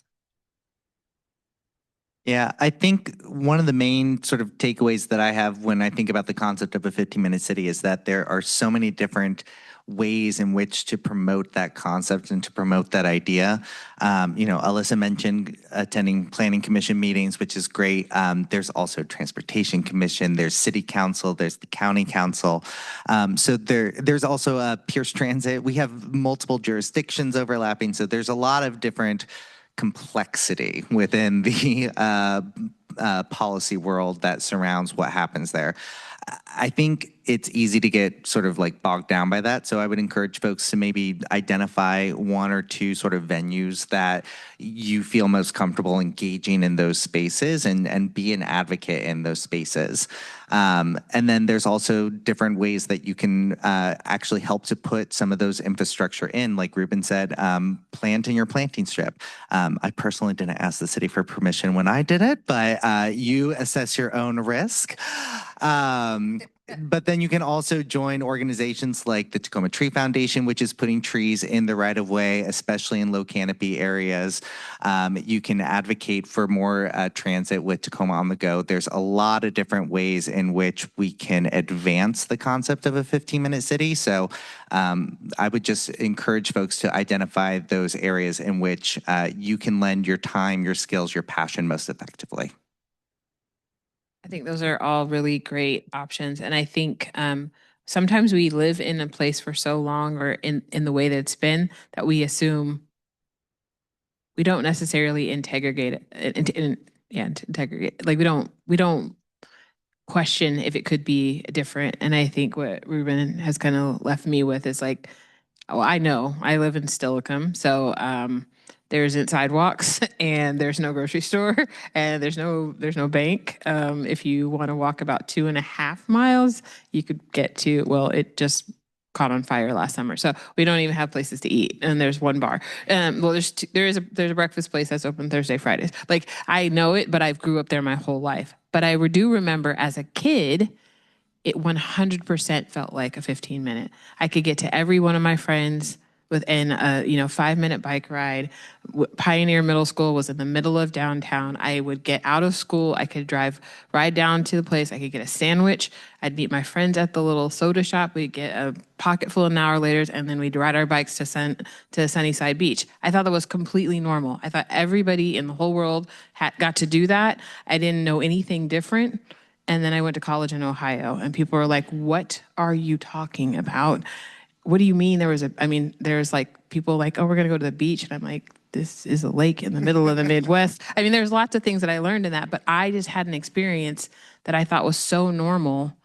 C: Yeah, I think one of the main sort of takeaways that I have when I think about the concept of a 15-minute city is that there are so many different ways in which to promote that concept and to promote that idea. Alyssa mentioned attending planning commission meetings, which is great. There's also transportation commission, there's city council, there's the county council. So there's also Pierce Transit. We have multiple jurisdictions overlapping. So there's a lot of different complexity within the policy world that surrounds what happens there. I think it's easy to get sort of like bogged down by that. So I would encourage folks to maybe identify 1 or 2 sort of venues that you feel most comfortable engaging in those spaces and be an advocate in those spaces. And then there's also different ways that you can actually help to put some of those infrastructure in. Like Rubén said, plant in your planting strip. I personally didn't ask the city for permission when I did it, but you assess your own risk. But then you can also join organizations like the Tacoma Tree Foundation, which is putting trees in the right of way, especially in low canopy areas. You can advocate for more transit with Tacoma on the Go. There's a lot of different ways in which we can advance the concept of a 15-minute city. So I would just encourage folks to identify those areas in which you can lend your time, your skills, your passion most effectively.
B: I think those are all really great options. And I think sometimes we live in a place for so long or in the way that it's been that we assume we don't necessarily integrate it. Integrate. Like we don't question if it could be different. And I think what Rubén has kind of left me with is like, oh, I know I live in Stillicum. So there isn't sidewalks and there's no grocery store and there's no bank. If you want to walk about 2.5 miles, you could get to, well, it just caught on fire last summer. So we don't even have places to eat. And there's one bar. Well, there's a breakfast place that's open Thursday, Fridays. Like I know it, but I grew up there my whole life. But I do remember as a kid, it 100% felt like a 15-minute. I could get to every one of my friends within a 5-minute bike ride. Pioneer Middle School was in the middle of downtown. I would get out of school. I could ride down to the place. I could get a sandwich. I'd meet my friends at the little soda shop. We'd get a pocket full of Now or Laters, and then we'd ride our bikes to Sunnyside Beach. I thought that was completely normal. I thought everybody in the whole world got to do that. I didn't know anything different. And then I went to college in Ohio, and people were like, "What are you talking about? What do you mean?" There's like people like, "Oh, we're gonna go to the beach," and I'm like, "This is a lake in the middle of the Midwest." I mean, there's lots of things that I learned in that, but I just had an experience that I thought was so normal.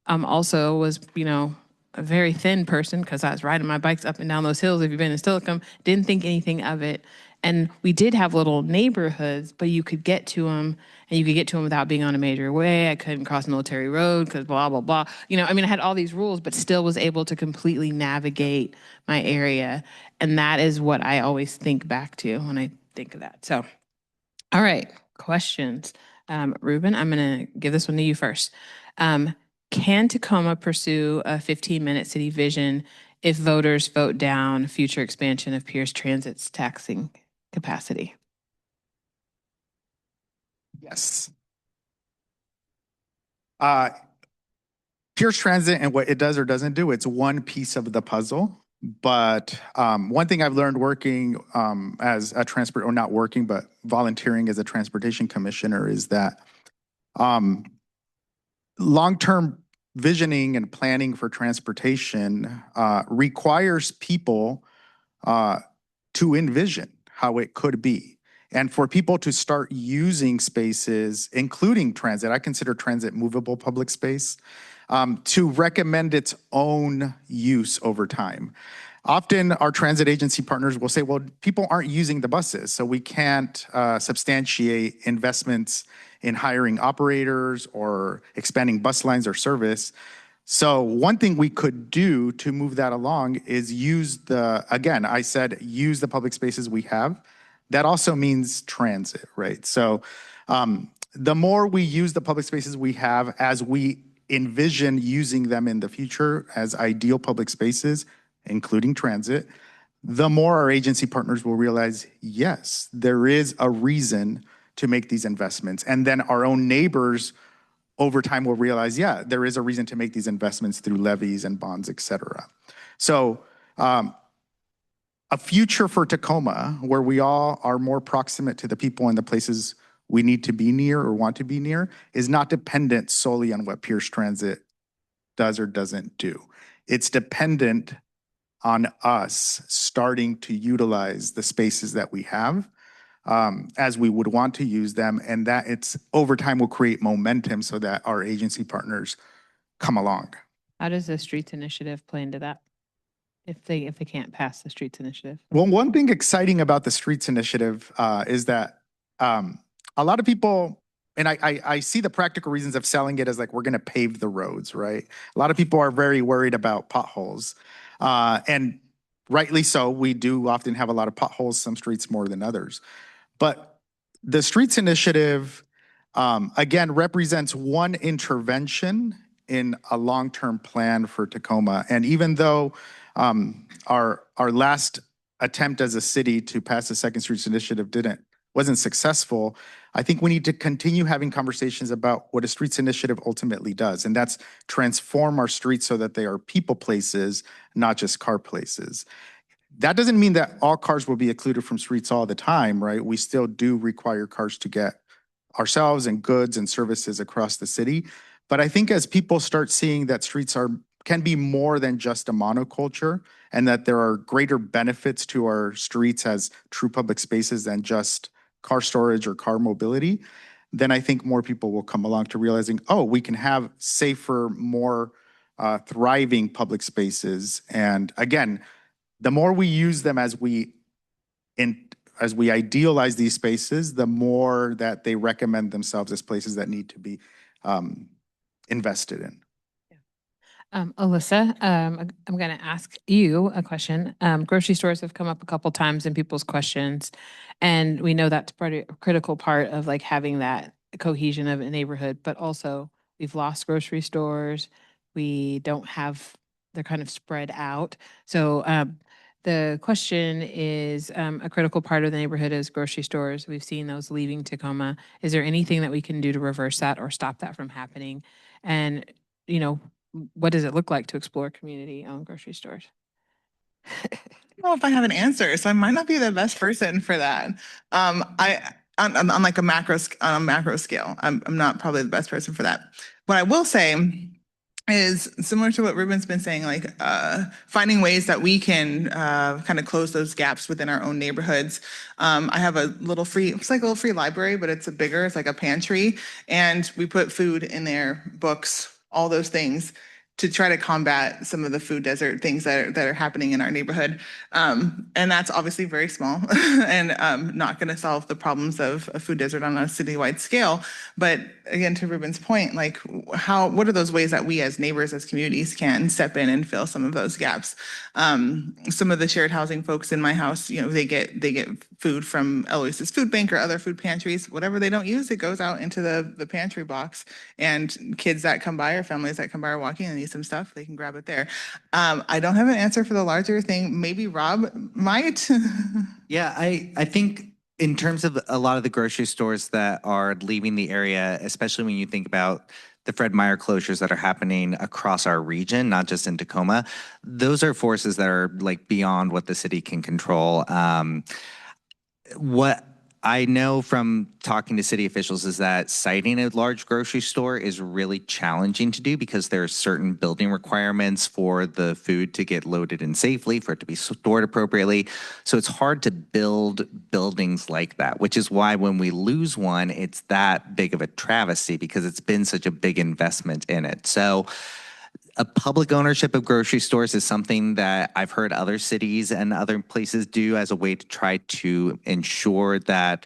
B: Also was a very thin person because I was riding my bikes up and down those hills. If you've been in Stillicum, didn't think anything of it. And we did have little neighborhoods, but you could get to them, and you could get to them without being on a major way. I couldn't cross Military Road because blah, blah, blah. I had all these rules, but still was able to completely navigate my area. And that is what I always think back to when I think of that. So, all right, questions. Rubén, I'm going to give this one to you first. Can Tacoma pursue a 15-minute city vision if voters vote down future expansion of Pierce Transit's taxing capacity?
D: Yes. Pierce Transit and what it does or doesn't do, it's one piece of the puzzle. But one thing I've learned working as a not working, but volunteering as a transportation commissioner is that long-term visioning and planning for transportation requires people to envision how it could be. And for people to start using spaces, including transit, I consider transit movable public space, to recommend its own use over time. Often our transit agency partners will say, well, people aren't using the buses, so we can't substantiate investments in hiring operators or expanding bus lines or service. So one thing we could do to move that along is use use the public spaces we have. That also means transit, right? So the more we use the public spaces we have as we envision using them in the future as ideal public spaces, including transit, the more our agency partners will realize, yes, there is a reason to make these investments. And then our own neighbors over time will realize, yeah, there is a reason to make these investments through levies and bonds, et cetera. So a future for Tacoma where we all are more proximate to the people and the places we need to be near or want to be near is not dependent solely on what Pierce Transit does or doesn't do. It's dependent on us starting to utilize the spaces that we have as we would want to use them, and that it's over time will create momentum so that our agency partners come along.
B: How does the Streets Initiative play into that? If they can't pass the Streets Initiative?
D: Well, one thing exciting about the Streets Initiative is that a lot of people, and I see the practical reasons of selling it as like, we're going to pave the roads, right? A lot of people are very worried about potholes. And rightly so, we do often have a lot of potholes, some streets more than others. But the Streets Initiative again, represents one intervention in a long-term plan for Tacoma. And even though our last attempt as a city to pass the Second Streets Initiative wasn't successful, I think we need to continue having conversations about what a streets initiative ultimately does, and that's transform our streets so that they are people places, not just car places. That doesn't mean that all cars will be occluded from streets all the time, right? We still do require cars to get ourselves and goods and services across the city. But I think as people start seeing that streets can be more than just a monoculture, and that there are greater benefits to our streets as true public spaces than just car storage or car mobility, then I think more people will come along to realizing, oh, we can have safer, more thriving public spaces. And again, the more we use them as we idealize these spaces, the more that they recommend themselves as places that need to be invested in.
B: Alyssa, I'm going to ask you a question. Grocery stores have come up a couple times in people's questions, and we know that's a critical part of like having that cohesion of a neighborhood, but also we've lost grocery stores. We don't have, they're kind of spread out. So the question is, a critical part of the neighborhood is grocery stores. We've seen those leaving Tacoma. Is there anything that we can do to reverse that or stop that from happening? And, you know, what does it look like to explore community-owned grocery stores?
E: I don't know if I have an answer, so I might not be the best person for that. On like a macro scale, I'm not probably the best person for that. What I will say is similar to what Ruben's been saying, like finding ways that we can kind of close those gaps within our own neighborhoods. I have a little free, it's like a little free library, but it's it's like a pantry, and we put food in there, books, all those things to try to combat some of the food desert things that are happening in our neighborhood. And that's obviously very small and not going to solve the problems of a food desert on a citywide scale. But again, to Ruben's point, like what are those ways that we as neighbors, as communities can step in and fill some of those gaps? Some of the shared housing folks in my house, you know, they get food from Eloise's Food Bank or other food pantries. Whatever they don't use, it goes out into the pantry box. And kids that come by or families that come by are walking and need some stuff, they can grab it there. I don't have an answer for the larger thing. Maybe Robb might.
C: Yeah, I think in terms of a lot of the grocery stores that are leaving the area, especially when you think about the Fred Meyer closures that are happening across our region, not just in Tacoma, those are forces that are like beyond what the city can control. What I know from talking to city officials is that siting a large grocery store is really challenging to do because there are certain building requirements for the food to get loaded in safely, for it to be stored appropriately. So it's hard to build buildings like that, which is why when we lose one, it's that big of a travesty because it's been such a big investment in it. So a public ownership of grocery stores is something that I've heard other cities and other places do as a way to try to ensure that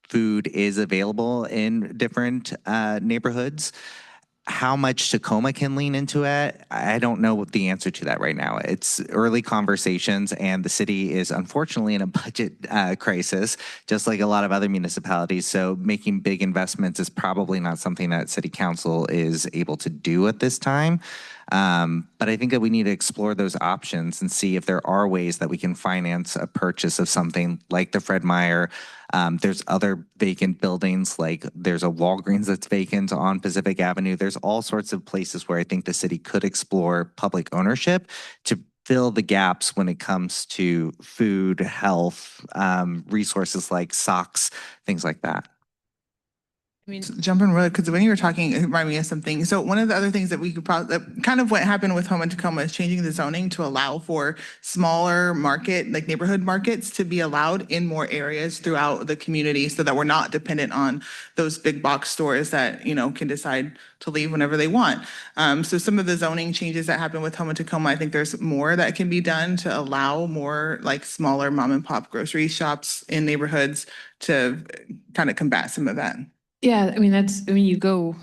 C: food is available in different neighborhoods. How much Tacoma can lean into it, I don't know the answer to that right now. It's early conversations, and the city is unfortunately in a budget crisis, just like a lot of other municipalities. So making big investments is probably not something that city council is able to do at this time. But I think that we need to explore those options and see if there are ways that we can finance a purchase of something like the Fred Meyer. There's other vacant buildings, like there's a Walgreens that's vacant on Pacific Avenue. There's all sorts of places where I think the city could explore public ownership to fill the gaps when it comes to food, health, resources like socks, things like that.
B: I mean,
E: Jump in really, because when you were talking, it reminded me of something. So one of the other things that we could probably, kind of what happened with Home in Tacoma is changing the zoning to allow for smaller market, like neighborhood markets to be allowed in more areas throughout the community so that we're not dependent on those big box stores that, you know, can decide to leave whenever they want. So some of the zoning changes that happened with Home in Tacoma, I think there's more that can be done to allow more like smaller mom and pop grocery shops in neighborhoods to kind of combat some of that.
B: yeah, I mean, that's, when you go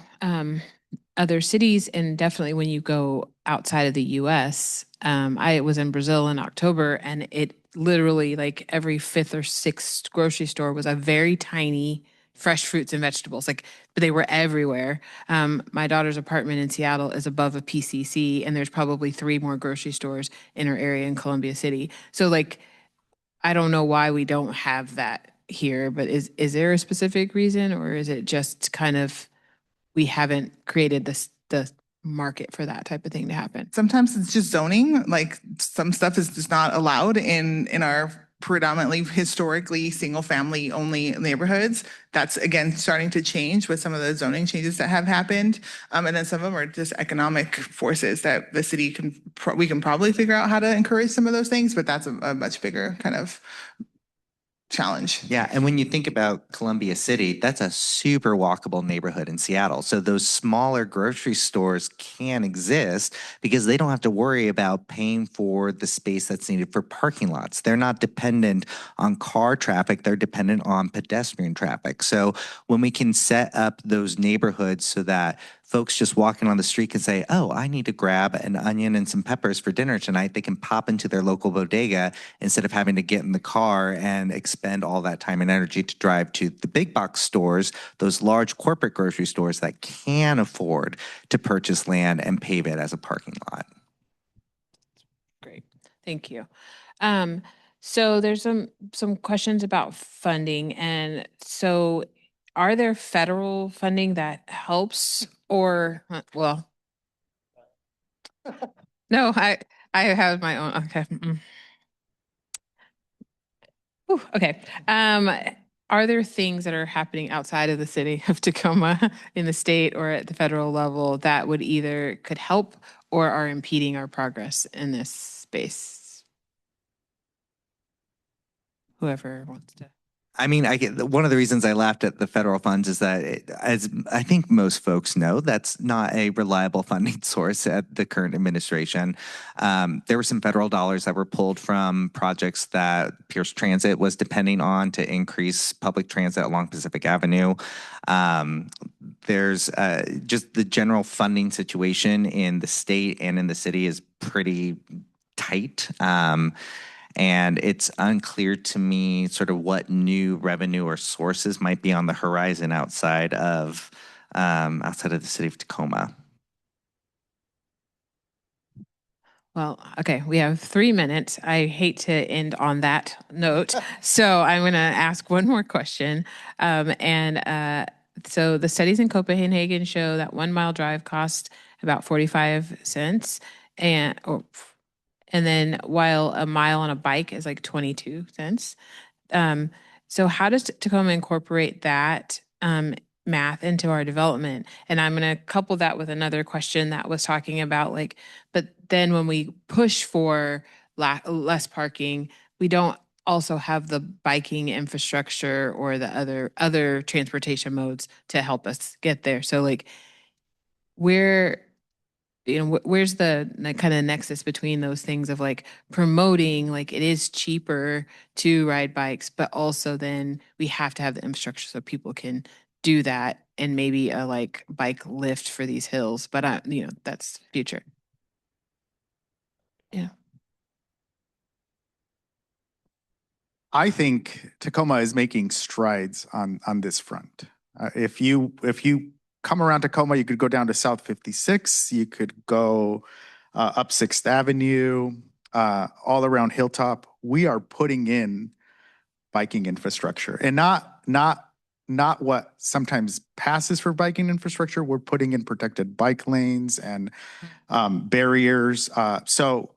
B: other cities, and definitely when you go outside of the US. I was in Brazil in October, and it literally, like every fifth or sixth grocery store was a very tiny fresh fruits and vegetables, like, but they were everywhere. My daughter's apartment in Seattle is above a PCC, and there's probably 3 more grocery stores in her area in Columbia City. So like, I don't know why we don't have that here, but is there a specific reason, or is it just kind of we haven't created the market for that type of thing to happen?
E: Sometimes it's just zoning, like some stuff is just not allowed in our predominantly historically single family only neighborhoods. That's again starting to change with some of the zoning changes that have happened. And then some of them are just economic forces that the city we can probably figure out how to encourage some of those things, but that's a much bigger kind of challenge.
C: Yeah, and when you think about Columbia City, that's a super walkable neighborhood in Seattle. So those smaller grocery stores can exist because they don't have to worry about paying for the space that's needed for parking lots. They're not dependent on car traffic, they're dependent on pedestrian traffic. So when we can set up those neighborhoods so that folks just walking on the street can say, oh, I need to grab an onion and some peppers for dinner tonight, they can pop into their local bodega instead of having to get in the car and expend all that time and energy to drive to the big box stores, those large corporate grocery stores that can afford to purchase land and pave it as a parking lot.
B: Great, thank you. So there's some questions about funding, and so are there federal funding that helps, or well, no, I have my own. Okay. Whew, okay. Are there things that are happening outside of the city of Tacoma in the state or at the federal level that would either could help or are impeding our progress in this space? Whoever wants to.
C: I mean, one of the reasons I laughed at the federal funds is that, as I think most folks know, that's not a reliable funding source at the current administration. There were some federal dollars that were pulled from projects that Pierce Transit was depending on to increase public transit along Pacific Avenue. There's just the general funding situation in the state and in the city is pretty tight. And it's unclear to me sort of what new revenue or sources might be on the horizon outside of the city of Tacoma.
B: Well, okay, we have 3 minutes. I hate to end on that note, so I'm going to ask one more question. So the studies in Copenhagen show that 1 mile drive costs about 45 cents, and then while a mile on a bike is like 22 cents. So how does Tacoma incorporate that math into our development? And I'm going to couple that with another question that was talking about like, but then when we push for less parking, we don't also have the biking infrastructure or the other transportation modes to help us get there. So like, where's the kind of nexus between those things of like promoting like it is cheaper to ride bikes, but also then we have to have the infrastructure so people can do that, and maybe a like bike lift for these hills, but that's future. Yeah.
D: I think Tacoma is making strides on this front. If you come around Tacoma, you could go down to South 56, you could go up 6th Avenue, all around Hilltop. We are putting in biking infrastructure, and not what sometimes passes for biking infrastructure. We're putting in protected bike lanes and barriers. So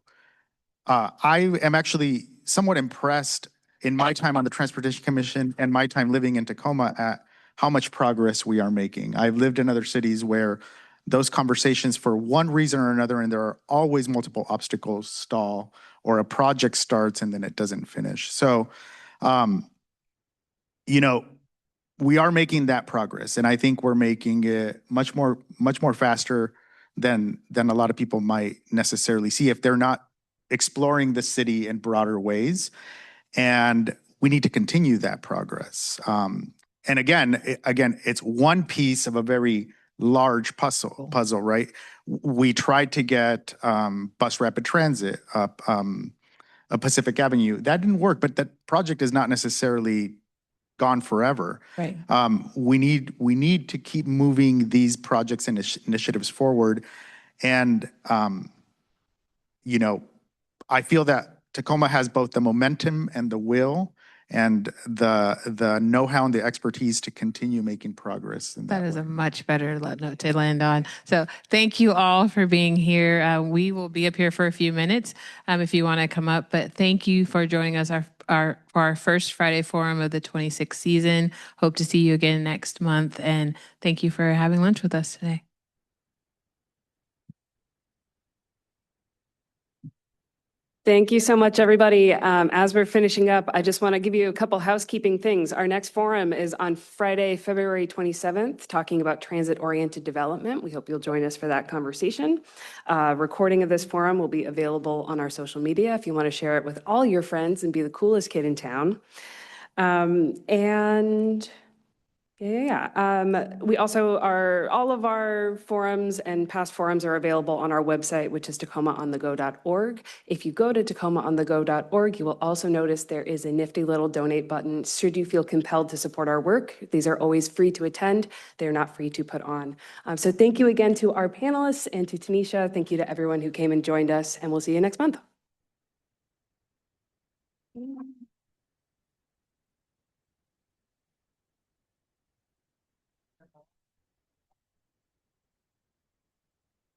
D: I am actually somewhat impressed in my time on the Transportation Commission and my time living in Tacoma at how much progress we are making. I've lived in other cities where those conversations, for one reason or another, and there are always multiple obstacles, stall, or a project starts and then it doesn't finish. So, we are making that progress, and I think we're making it much more faster than a lot of people might necessarily see if they're not exploring the city in broader ways. And we need to continue that progress. And again, it's one piece of a very large puzzle, right? We tried to get bus rapid transit up Pacific Avenue. That didn't work, but that project is not necessarily gone forever.
B: Right.
D: We need to keep moving these projects and initiatives forward. And, you know, I feel that Tacoma has both the momentum and the will and the know-how and the expertise to continue making progress in
B: That
D: that
B: is
D: way.
B: a much better note to land on. So thank you all for being here. We will be up here for a few minutes if you want to come up, but thank you for joining us for our first Friday Forum of the 26th season. Hope to see you again next month, and thank you for having lunch with us today.
A: Thank you so much, everybody. As we're finishing up, I just want to give you a couple housekeeping things. Our next forum is on Friday, February 27th, talking about transit-oriented development. We hope you'll join us for that conversation. Recording of this forum will be available on our social media if you want to share it with all your friends and be the coolest kid in town. We also all of our forums and past forums are available on our website, which is tacomaonthego.org. If you go to tacomaonthego.org, you will also notice there is a nifty little donate button should you feel compelled to support our work. These are always free to attend. They're not free to put on. So thank you again to our panelists and to Tanisha. Thank you to everyone who came and joined us, and we'll see you next month.